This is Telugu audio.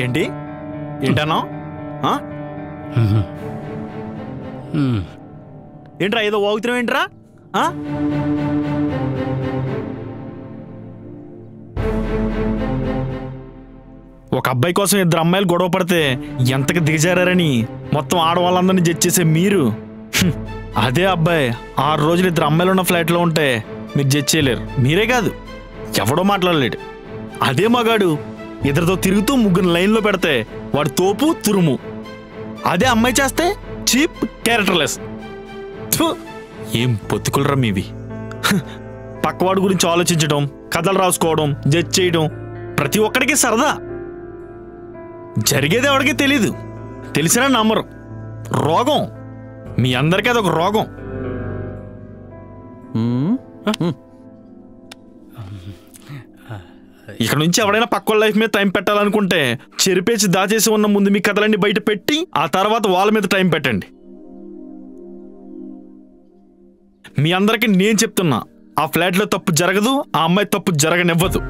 ఏంటి ఏంటన్నా? ఏంట్రా ఏదో వాగుతున్నావు ఏంట్రా? ఒక అబ్బాయి కోసం ఇద్దరు అమ్మాయిలు గొడవ పడితే ఎంతకు దిగజారని మొత్తం ఆడవాళ్ళందరినీ జడ్జ్ చేసే మీరు, అదే అబ్బాయి 6 రోజులు ఇద్దరు అమ్మాయిలు ఉన్న ఫ్లాట్లో ఉంటే మీరు జడ్జ్ చేయలేరు. మీరే కాదు, ఎవడో మాట్లాడలేడు. అదే మగాడు ఇద్దరితో తిరుగుతూ 3 లైన్లో పెడితే వాడు తోపు తురుము. అదే అమ్మాయి చేస్తే చీప్, క్యారెక్టర్లెస్. ఏం బతుకులరా మీవి. పక్కవాడి గురించి ఆలోచించడం, కథలు రాసుకోవడం, జడ్జ్ చేయడం ప్రతి ఒక్కడికి సరదా. జరిగేది ఎవడికి తెలీదు, తెలిసినా నమ్మరు. రోగం మీ అందరికీ అదొక రోగం. ఇక్కడ నుంచి ఎవడైనా పక్క లైఫ్ మీద టైం పెట్టాలనుకుంటే చెరిపేసి దాచేసి ఉన్న ముందు మీ కథలన్నీ బయట పెట్టి ఆ తర్వాత వాళ్ళ మీద టైం పెట్టండి. మీ అందరికీ నేను చెప్తున్నా, ఆ ఫ్లాట్లో తప్పు జరగదు, ఆ అమ్మాయి తప్పు జరగనివ్వదు.